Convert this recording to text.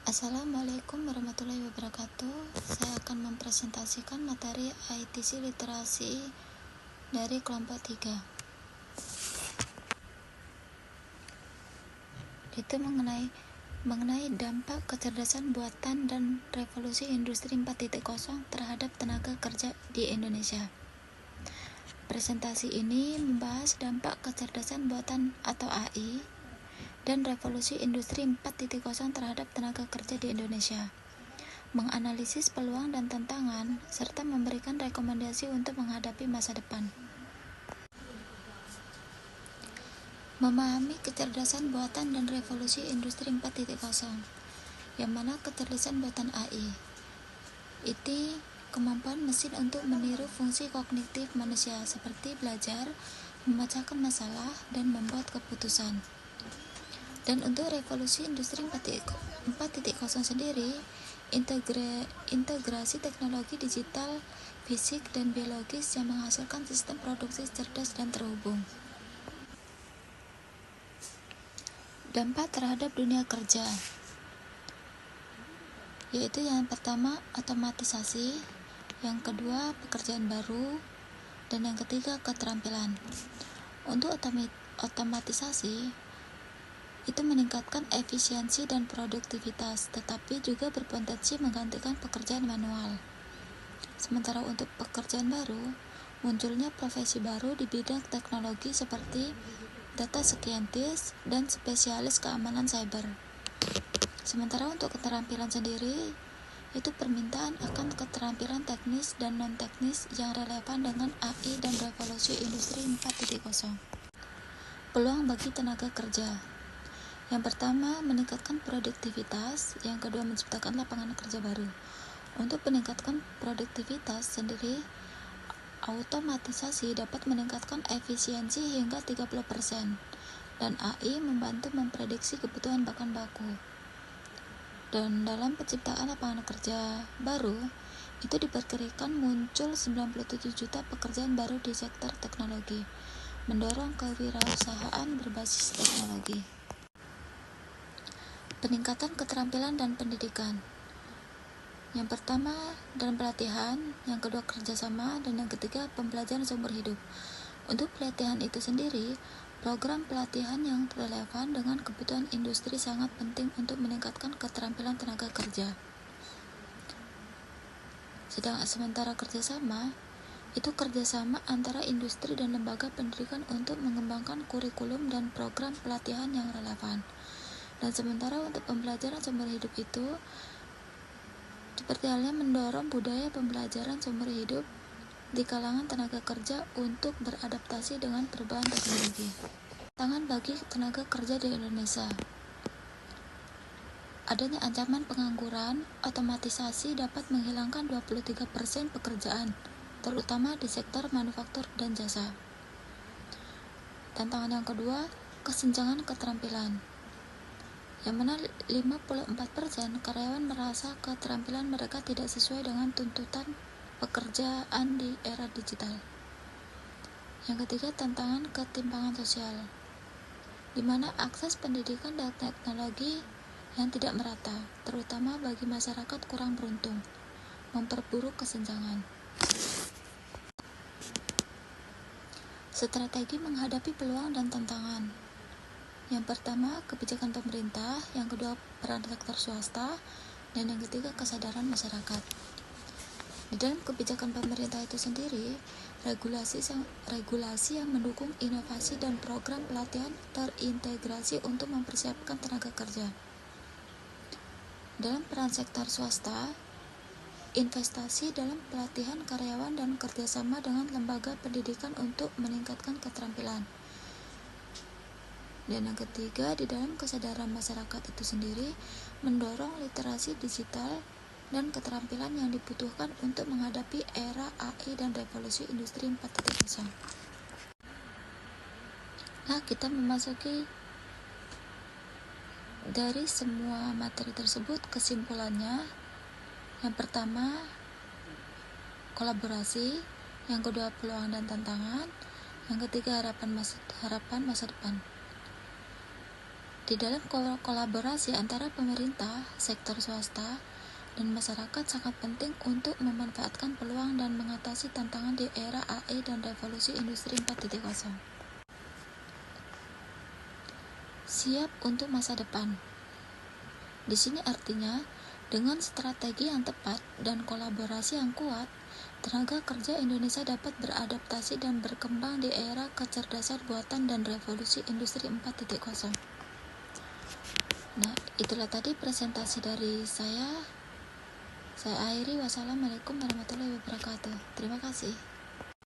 Assalamualaikum warahmatullahi wabarakatuh. Saya akan mempresentasikan materi ITC literasi dari kelompok 3. Itu mengenai dampak kecerdasan buatan dan revolusi industri 4.0 terhadap tenaga kerja di Indonesia. Presentasi ini membahas dampak kecerdasan buatan atau AI dan revolusi industri 4.0 terhadap tenaga kerja di Indonesia, menganalisis peluang dan tantangan, serta memberikan rekomendasi untuk menghadapi masa depan. Memahami kecerdasan buatan dan revolusi industri 4.0, yang mana kecerdasan buatan AI itu kemampuan mesin untuk meniru fungsi kognitif manusia seperti belajar, memecahkan masalah, dan membuat keputusan. Dan untuk revolusi industri 4.0 sendiri, integrasi teknologi digital, fisik, dan biologis yang menghasilkan sistem produksi cerdas dan terhubung. Dampak terhadap dunia kerja, yaitu yang pertama otomatisasi, yang kedua pekerjaan baru, dan yang ketiga keterampilan. Untuk otomatisasi itu meningkatkan efisiensi dan produktivitas, tetapi juga berpotensi menggantikan pekerjaan manual. Sementara untuk pekerjaan baru, munculnya profesi baru di bidang teknologi seperti data scientist dan spesialis keamanan cyber. Sementara untuk keterampilan sendiri, itu permintaan akan keterampilan teknis dan non-teknis yang relevan dengan AI dan revolusi industri 4.0. Peluang bagi tenaga kerja. Yang pertama, meningkatkan produktivitas. Yang kedua, menciptakan lapangan kerja baru. Untuk meningkatkan produktivitas sendiri, otomatisasi dapat meningkatkan efisiensi hingga 30%, dan AI membantu memprediksi kebutuhan bahan baku. Dan dalam penciptaan lapangan kerja baru, itu diperkirakan muncul 97 juta pekerjaan baru di sektor teknologi, mendorong kewirausahaan berbasis teknologi. Peningkatan keterampilan dan pendidikan. Yang pertama, dalam pelatihan, yang kedua kerjasama, dan yang ketiga pembelajaran seumur hidup. Untuk pelatihan itu sendiri, program pelatihan yang relevan dengan kebutuhan industri sangat penting untuk meningkatkan keterampilan tenaga kerja. Sementara kerjasama, itu kerjasama antara industri dan lembaga pendidikan untuk mengembangkan kurikulum dan program pelatihan yang relevan. Dan sementara untuk pembelajaran seumur hidup itu seperti halnya mendorong budaya pembelajaran seumur hidup di kalangan tenaga kerja untuk beradaptasi dengan perubahan teknologi. Tantangan bagi tenaga kerja di Indonesia. Adanya ancaman pengangguran, otomatisasi dapat menghilangkan 23% pekerjaan, terutama di sektor manufaktur dan jasa. Tantangan yang kedua, kesenjangan keterampilan, yang mana 54% karyawan merasa keterampilan mereka tidak sesuai dengan tuntutan pekerjaan di era digital. Yang ketiga, tantangan ketimpangan sosial, di mana akses pendidikan dan teknologi yang tidak merata, terutama bagi masyarakat kurang beruntung, memperburuk kesenjangan. Strategi menghadapi peluang dan tantangan. Yang pertama, kebijakan pemerintah, yang kedua, peran sektor swasta, dan yang ketiga, kesadaran masyarakat. Di dalam kebijakan pemerintah itu sendiri, regulasi yang mendukung inovasi dan program pelatihan terintegrasi untuk mempersiapkan tenaga kerja. Dalam peran sektor swasta, investasi dalam pelatihan karyawan dan kerjasama dengan lembaga pendidikan untuk meningkatkan keterampilan. Dan yang ketiga, di dalam kesadaran masyarakat itu sendiri, mendorong literasi digital dan keterampilan yang dibutuhkan untuk menghadapi era AI dan revolusi industri 4.0. Nah, kita memasuki dari semua materi tersebut kesimpulannya. Yang pertama, kolaborasi, yang kedua peluang dan tantangan, yang ketiga harapan masa depan. Di dalam kolaborasi antara pemerintah, sektor swasta, dan masyarakat sangat penting untuk memanfaatkan peluang dan mengatasi tantangan di era AI dan revolusi industri 4.0. Siap untuk masa depan. Di sini artinya, dengan strategi yang tepat dan kolaborasi yang kuat, tenaga kerja Indonesia dapat beradaptasi dan berkembang di era kecerdasan buatan dan revolusi industri 4.0. Nah, itulah tadi presentasi dari saya. Saya akhiri. Wassalamualaikum warahmatullahi wabarakatuh. Terima kasih.